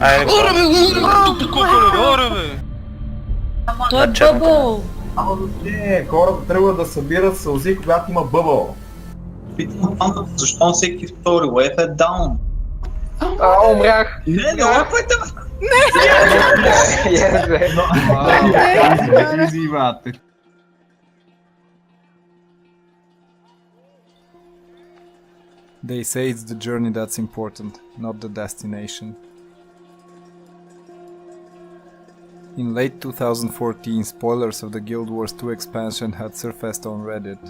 Айде, Той е бъбъл! Хората трябва да събират сълзи, когато има бъбъл. Питам фантата, защо на всеки втори лев е даун? Умрях! Не лапайте! Изи, бате. They say it's the journey that's important, not the destination. In late 2014, spoilers of the Guild Wars 2 expansion had surfaced on Reddit.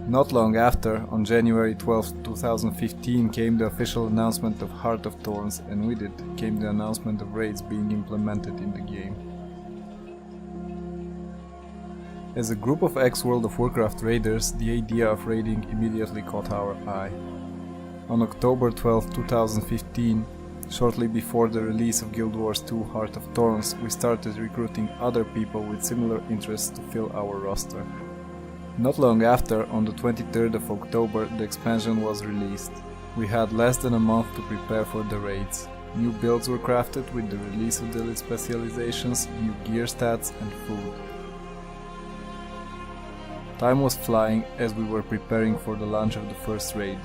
Not long after, on January 12, 2015, came the official announcement of Heart of Thorns, and with it came the announcement of raids being implemented in the game. As a group of ex-World of Warcraft raiders, the idea of raiding immediately caught our eye. On October 12, 2015, shortly before the release of Guild Wars 2 Heart of Thorns, we started recruiting other people with similar interests to fill our roster. Not long after, on the 23rd of October, the expansion was released. We had less than a month to prepare for the raids. New builds were crafted with the release of the elite specializations, new gear stats and food. Time was flying as we were preparing for the launch of the first raid.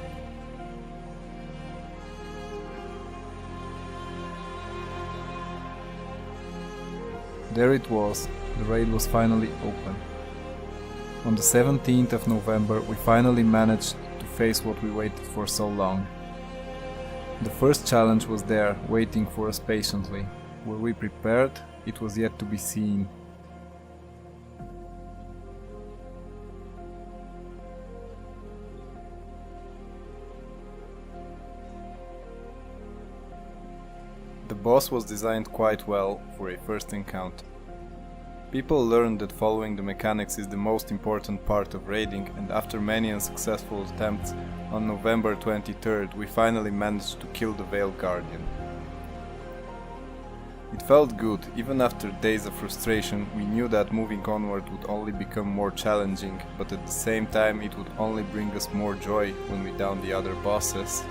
There it was, the raid was finally open. On the 17th of November we finally managed to face what we waited for so long. The first challenge was there, waiting for us patiently. Were we prepared? It was yet to be seen. The boss was designed quite well for a first encounter. People learned that following the mechanics is the most important part of raiding, and after many unsuccessful attempts, on November 23rd we finally managed to kill the Veiled Guardian. It felt good. Even after days of frustration, we knew that moving onward would only become more challenging, but at the same time it would only bring us more joy when we downed the other bosses.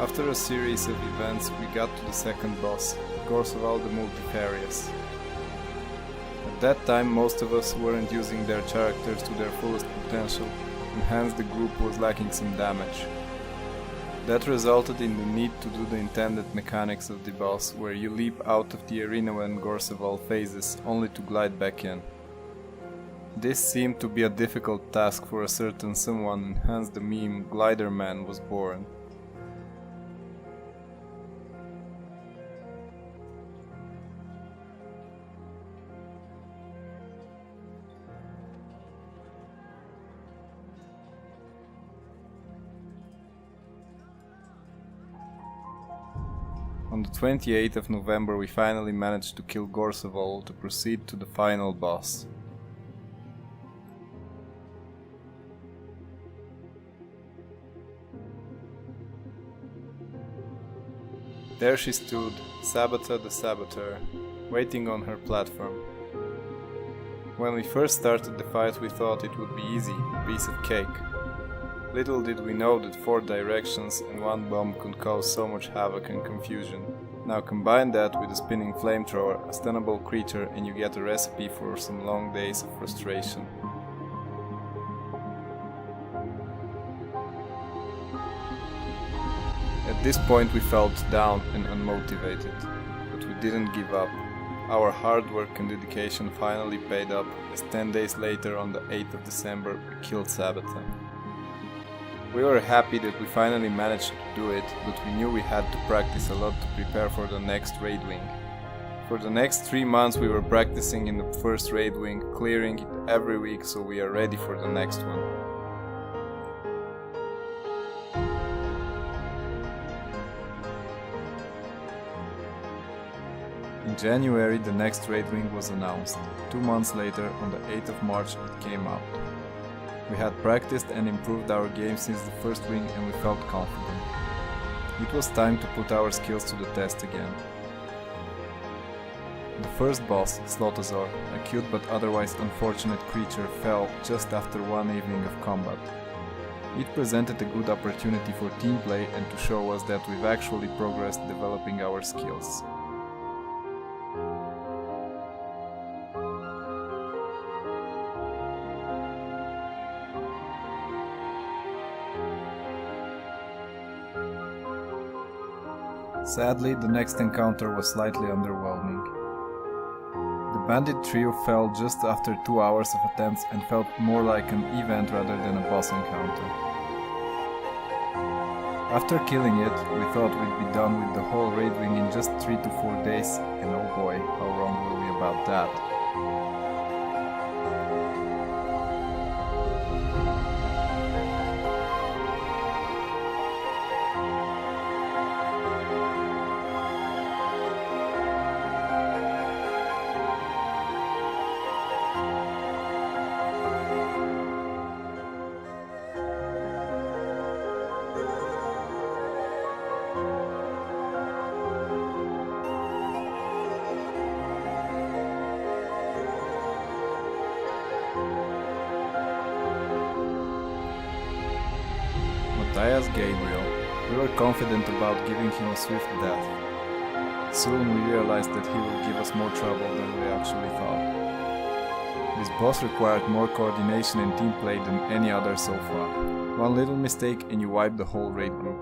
After a series of events, we got to the second boss, Gorseval the Multifarious. At that time, most of us weren't using their characters to their fullest potential, and hence the group was lacking some damage. That resulted in the need to do the intended mechanics of the boss, where you leap out of the arena when Gorseval phases, only to glide back in. This seemed to be a difficult task for a certain someone, and hence the meme Glider Man was born. On the 28th of November we finally managed to kill Gorseval to proceed to the final boss. There she stood, Sabata the Saboteur, waiting on her platform. When we first started the fight we thought it would be easy, a piece of cake. Little did we know that 4 directions and 1 bomb could cause so much havoc and confusion. Now combine that with a spinning flamethrower, a stunnable creature, and you get a recipe for some long days of frustration. At this point we felt down and unmotivated, but we didn't give up. Our hard work and dedication finally paid up, as 10 days later on the 8th of December we killed Sabata. We were happy that we finally managed to do it, but we knew we had to practice a lot to prepare for the next raid wing. For the next 3 months we were practicing in the first raid wing, clearing it every week so we are ready for the next one. In January the next raid wing was announced. 2 months later, on the 8th of March, it came out. We had practiced and improved our game since the first wing and we felt confident. It was time to put our skills to the test again. The first boss, Slotosaur, a cute but otherwise unfortunate creature, fell just after one evening of combat. It presented a good opportunity for team play and to show us that we've actually progressed developing our skills. Sadly, the next encounter was slightly underwhelming. The bandit trio fell just after 2 hours of attempts and felt more like an event rather than a boss encounter. After killing it, we thought we'd be done with the whole raid wing in just 3 to 4 days, and oh boy, how wrong were we about that. Matthias Gabriel. We were confident about giving him a swift death. Soon we realized that he would give us more trouble than we actually thought. This boss required more coordination and team play than any other so far. One little mistake and you wipe the whole raid group.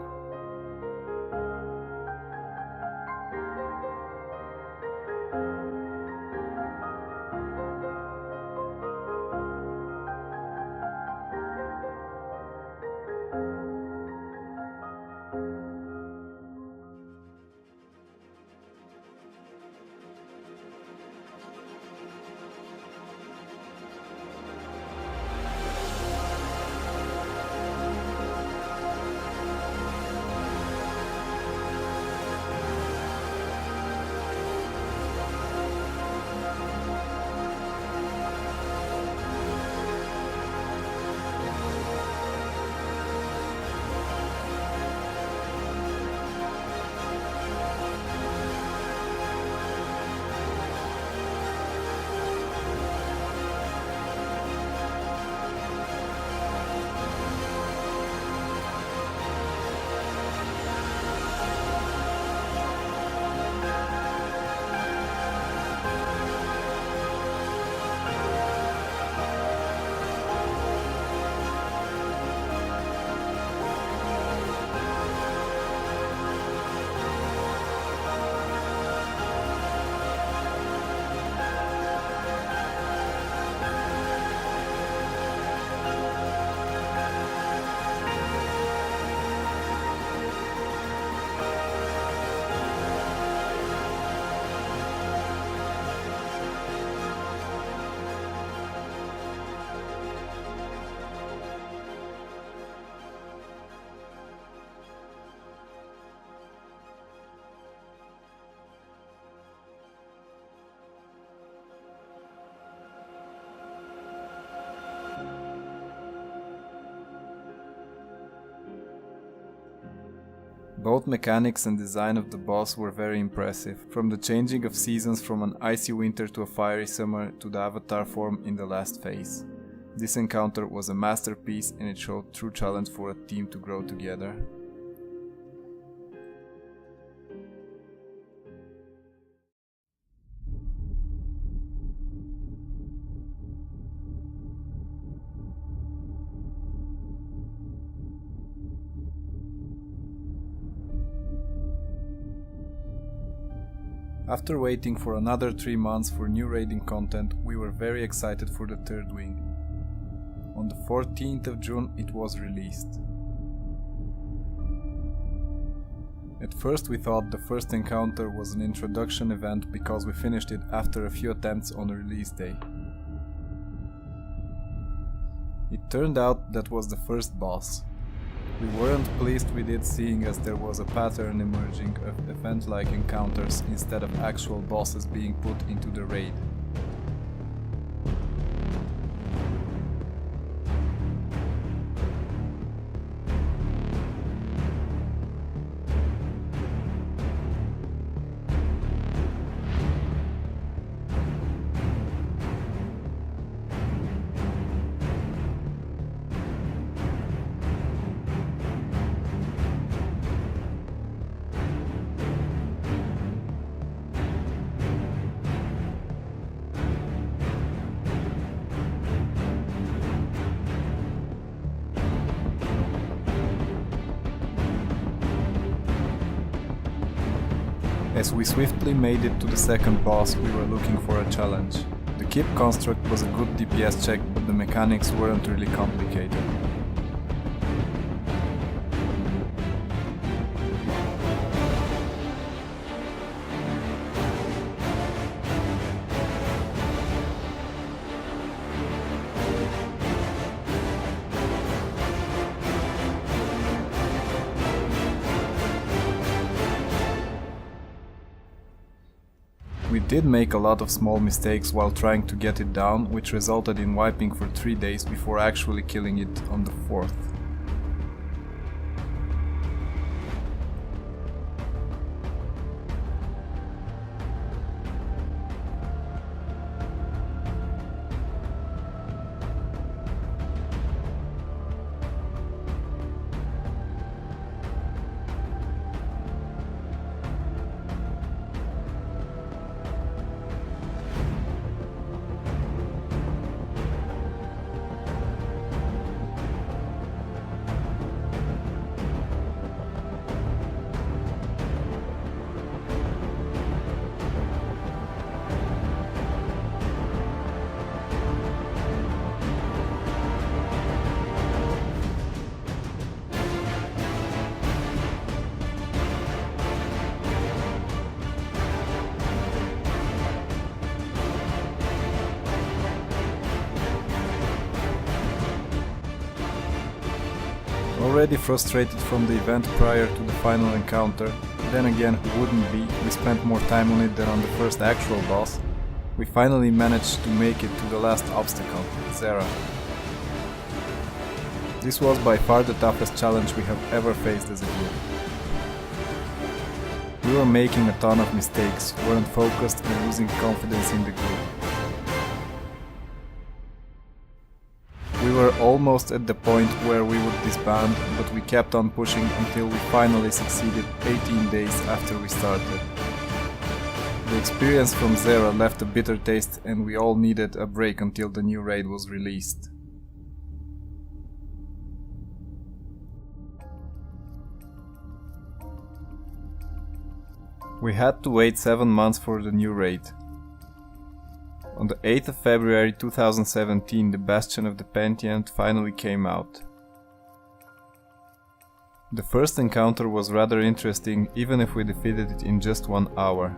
Both mechanics and design of the boss were very impressive, from the changing of seasons from an icy winter to a fiery summer to the avatar form in the last phase. This encounter was a masterpiece and it showed true challenge for a team to grow together. After waiting for another 3 months for new raiding content, we were very excited for the third wing. On the 14th of June it was released. At first we thought the first encounter was an introduction event because we finished it after a few attempts on release day. It turned out that was the first boss. We weren't pleased with it, seeing as there was a pattern emerging of event-like encounters instead of actual bosses being put into the raid. As we swiftly made it to the second boss, we were looking for a challenge. The keep construct was a good DPS check, but the mechanics weren't really complicated. We did make a lot of small mistakes while trying to get it down, which resulted in wiping for 3 days before actually killing it on the 4th. Already frustrated from the event prior to the final encounter, then again who wouldn't be, we spent more time on it than on the first actual boss, we finally managed to make it to the last obstacle, Zera. This was by far the toughest challenge we have ever faced as a group. We were making a ton of mistakes, weren't focused and losing confidence in the group. We were almost at the point where we would disband, but we kept on pushing until we finally succeeded 18 days after we started. The experience from Zera left a bitter taste and we all needed a break until the new raid was released. We had to wait 7 months for the new raid. On the 8th of February 2017, the Bastion of the Pantheon finally came out. The first encounter was rather interesting, even if we defeated it in just 1 hour.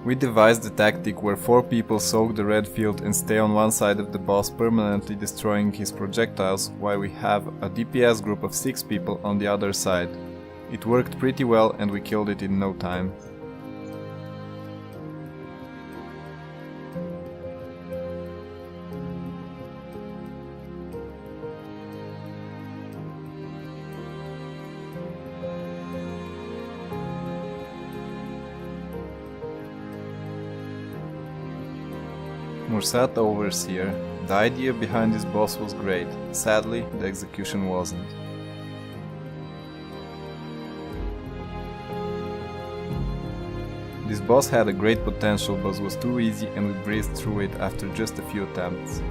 We devised a tactic where 4 people soak the red field and stay on one side of the boss, permanently destroying his projectiles, while we have a DPS group of 6 people on the other side. It worked pretty well and we killed it in no time. Mursat Overseer. The idea behind this boss was great, sadly the execution wasn't. This boss had a great potential but was too easy and we breezed through it after just a few attempts.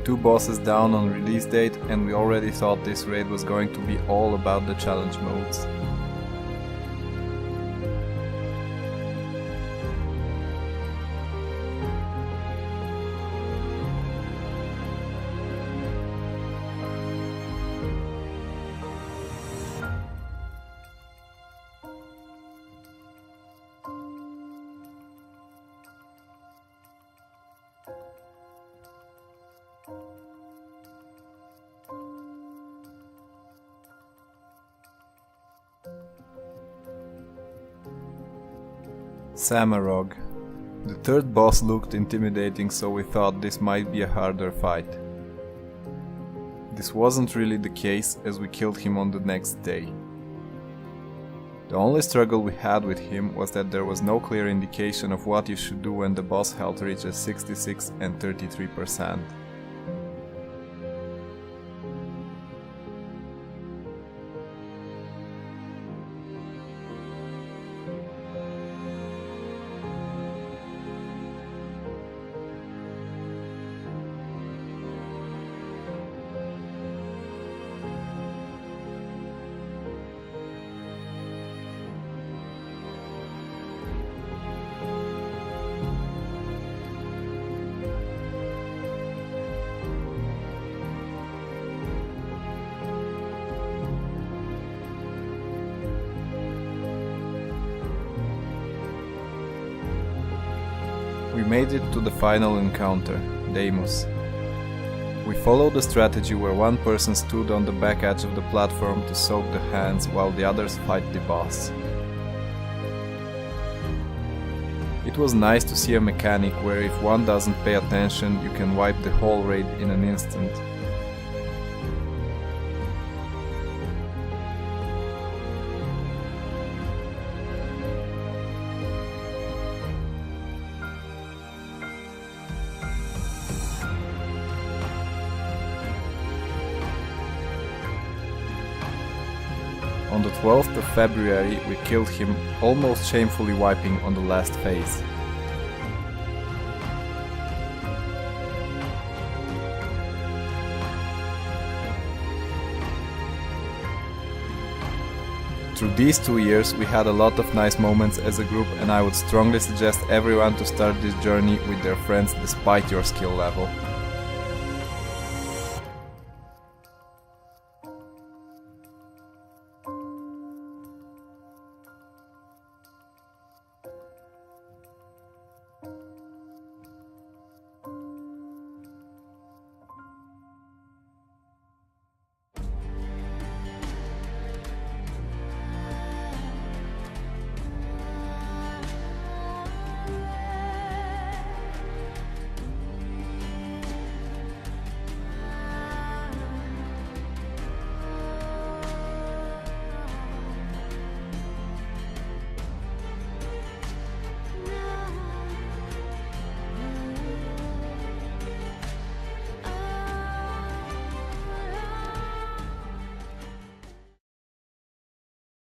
2 bosses down on release date and we already thought this raid was going to be all about the challenge modes. Samarog. The third boss looked intimidating, so we thought this might be a harder fight. This wasn't really the case, as we killed him on the next day. The only struggle we had with him was that there was no clear indication of what you should do when the boss health reaches 66 and 33%. We made it to the final encounter, Deimos. We followed the strategy where one person stood on the back edge of the platform to soak the hands while the others fight the boss. It was nice to see a mechanic where if one doesn't pay attention you can wipe the whole raid in an instant. On the 12th of February we killed him, almost shamefully wiping on the last phase. Through these 2 years we had a lot of nice moments as a group, and I would strongly suggest everyone to start this journey with their friends despite your skill level.